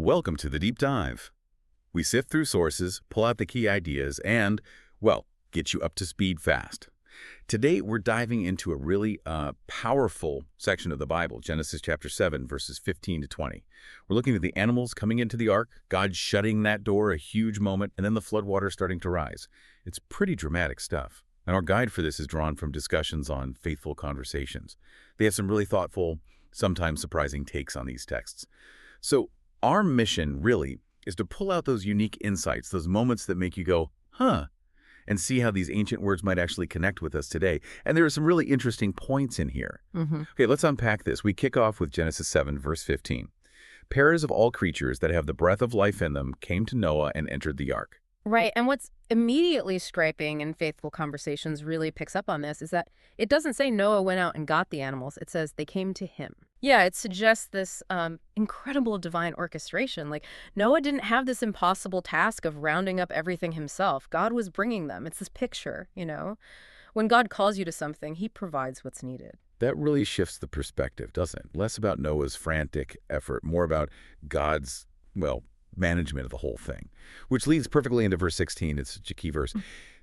Welcome to the Deep Dive. We sift through sources, pull out the key ideas, and, well, get you up to speed fast. Today, we're diving into a really powerful section of the Bible, Genesis chapter 7, verses 15 to 20. We're looking at the animals coming into the ark, God shutting that door, a huge moment, and then the floodwaters starting to rise. It's pretty dramatic stuff. And our guide for this is drawn from discussions on Faithful Conversations. They have some really thoughtful, sometimes surprising takes on these texts. So our mission, really, is to pull out those unique insights, those moments that make you go, huh, and see how these ancient words might actually connect with us today. And there are some really interesting points in here. Okay, let's unpack this. We kick off with Genesis 7, verse 15. Pairs of all creatures that have the breath of life in them came to Noah and entered the ark. Right. And what's immediately striking in Faithful Conversations really picks up on this is that it doesn't say Noah went out and got the animals. It says they came to him. Yeah, it suggests this incredible divine orchestration. Like, Noah didn't have this impossible task of rounding up everything himself. God was bringing them. It's this picture, you know. When God calls you to something, he provides what's needed. That really shifts the perspective, doesn't it? Less about Noah's frantic effort, more about God's, well, management of the whole thing, which leads perfectly into verse 16. It's such a key verse.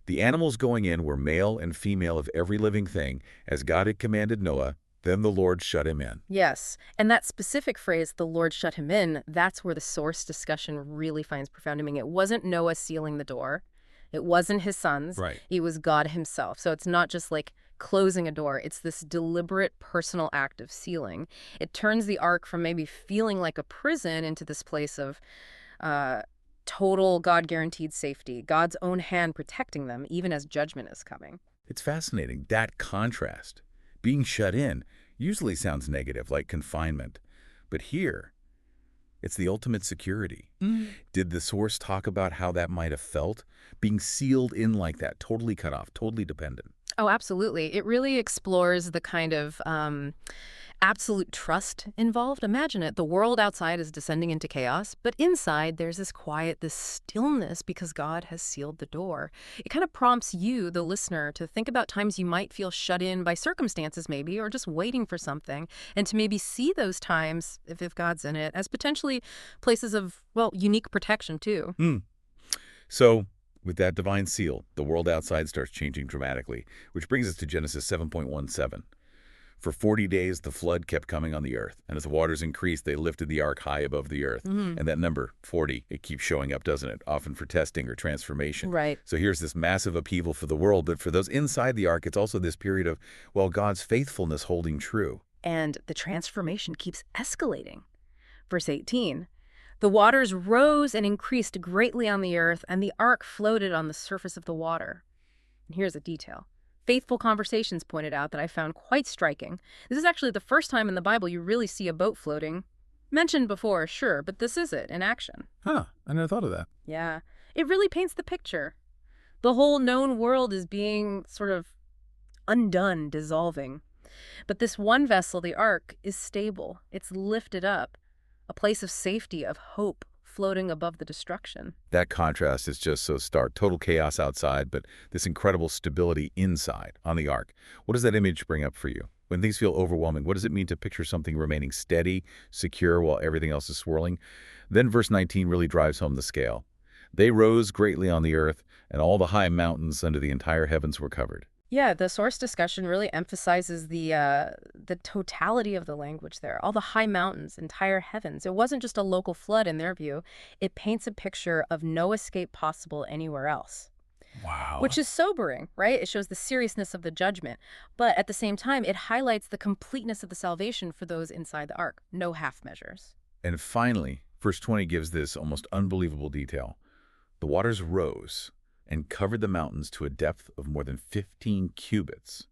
The animals going in were male and female of every living thing, as God had commanded Noah. Then the Lord shut him in. Yes. And that specific phrase, the Lord shut him in, that's where the source discussion really finds profound meaning. It wasn't Noah sealing the door. It wasn't his sons. Right. It was God himself. So it's not just like closing a door. It's this deliberate personal act of sealing. It turns the ark from maybe feeling like a prison into this place of total God-guaranteed safety, God's own hand protecting them, even as judgment is coming. It's fascinating, that contrast. Being shut in usually sounds negative, like confinement. But here, it's the ultimate security. Did the source talk about how that might have felt? Being sealed in like that, totally cut off, totally dependent. Oh, absolutely. It really explores the kind of absolute trust involved. Imagine it. The world outside is descending into chaos, but inside there's this quiet, this stillness because God has sealed the door. It kind of prompts you, the listener, to think about times you might feel shut in by circumstances maybe, or just waiting for something, and to maybe see those times, if God's in it, as potentially places of, well, unique protection too. So, with that divine seal, the world outside starts changing dramatically, which brings us to Genesis 7.17. For 40 days, the flood kept coming on the earth, and as the waters increased, they lifted the ark high above the earth. And that number, 40, it keeps showing up, doesn't it? Often for testing or transformation. Right. So here's this massive upheaval for the world, but for those inside the ark, it's also this period of, well, God's faithfulness holding true. And the transformation keeps escalating. Verse 18, the waters rose and increased greatly on the earth, and the ark floated on the surface of the water. And here's a detail. Faithful Conversations pointed out that I found quite striking. This is actually the first time in the Bible you really see a boat floating. Mentioned before, sure, but this is it in action. Huh, I never thought of that. Yeah, it really paints the picture. The whole known world is being sort of undone, dissolving. But this one vessel, the ark, is stable. It's lifted up, a place of safety, of hope, floating above the destruction. That contrast is just so stark. Total chaos outside, but this incredible stability inside on the ark. What does that image bring up for you? When things feel overwhelming, what does it mean to picture something remaining steady, secure, while everything else is swirling? Then verse 19 really drives home the scale. They rose greatly on the earth, and all the high mountains under the entire heavens were covered. Yeah, the source discussion really emphasizes the totality of the language there. All the high mountains, entire heavens. It wasn't just a local flood in their view. It paints a picture of no escape possible anywhere else. Wow. Which is sobering, right? It shows the seriousness of the judgment. But at the same time, it highlights the completeness of the salvation for those inside the ark. No half measures. And finally, verse 20 gives this almost unbelievable detail. The waters rose and covered the mountains to a depth of more than 15 cubits.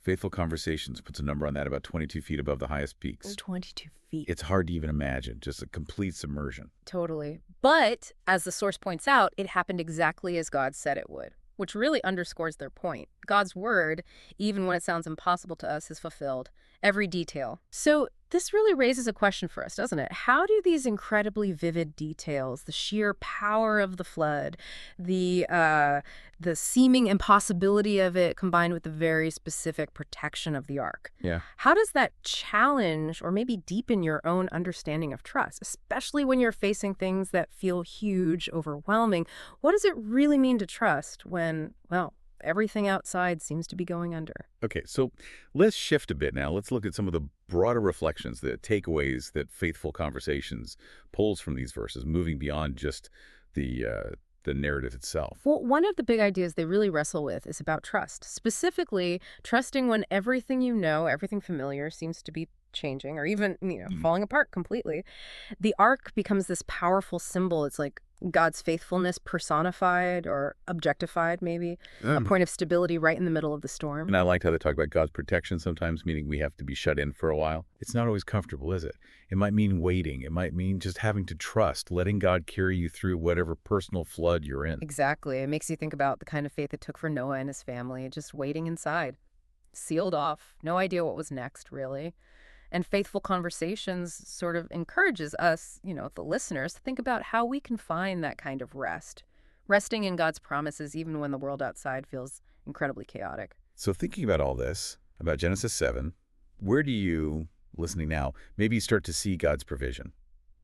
Faithful Conversations puts a number on that, about 22 feet above the highest peaks. 22 feet. It's hard to even imagine, just a complete submersion. Totally. But, as the source points out, it happened exactly as God said it would, which really underscores their point. God's word, even when it sounds impossible to us, is fulfilled. Every detail. So this really raises a question for us, doesn't it? How do these incredibly vivid details, the sheer power of the flood, the seeming impossibility of it combined with the very specific protection of the ark, Yeah. how does that challenge or maybe deepen your own understanding of trust, especially when you're facing things that feel huge, overwhelming? What does it really mean to trust when, well, everything outside seems to be going under? Okay, so let's shift a bit now. Let's look at some of the broader reflections, the takeaways that Faithful Conversations pulls from these verses, moving beyond just the narrative itself. Well, one of the big ideas they really wrestle with is about trust, specifically trusting when everything you know, everything familiar seems to be changing or even, falling apart completely. The ark becomes this powerful symbol. It's like God's faithfulness personified or objectified, maybe, a Um, point of stability right in the middle of the storm. and I liked how they talk about God's protection sometimes, meaning we have to be shut in for a while. It's not always comfortable, is it? It might mean waiting. It might mean just having to trust, letting God carry you through whatever personal flood you're in. Exactly. It makes you think about the kind of faith it took for Noah and his family, just waiting inside, sealed off, no idea what was next, really. And Faithful Conversations sort of encourages us, the listeners, to think about how we can find that kind of rest, resting in God's promises even when the world outside feels incredibly chaotic. So thinking about all this, about Genesis 7, where do you, listening now, maybe start to see God's provision,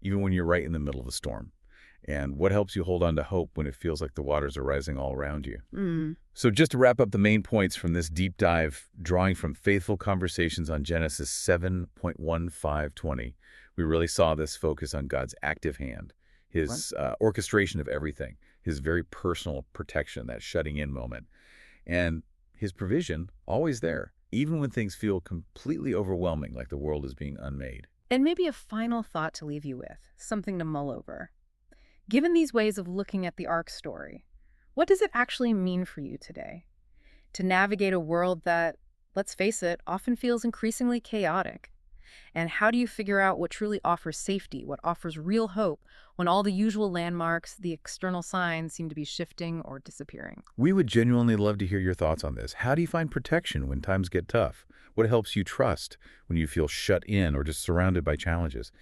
even when you're right in the middle of a storm? And what helps you hold on to hope when it feels like the waters are rising all around you? So just to wrap up the main points from this deep dive, drawing from Faithful Conversations on Genesis 7.1520, we really saw this focus on God's active hand, his orchestration of everything, his very personal protection, that shutting in moment, and his provision always there, even when things feel completely overwhelming, like the world is being unmade. And maybe a final thought to leave you with, something to mull over. Given these ways of looking at the Ark story, what does it actually mean for you today? To navigate a world that, let's face it, often feels increasingly chaotic? And how do you figure out what truly offers safety, what offers real hope, when all the usual landmarks, the external signs seem to be shifting or disappearing? We would genuinely love to hear your thoughts on this. How do you find protection when times get tough? What helps you trust when you feel shut in or just surrounded by challenges?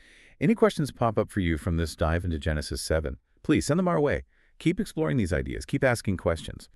Any questions pop up for you from this dive into Genesis 7? Please send them our way. Keep exploring these ideas. Keep asking questions.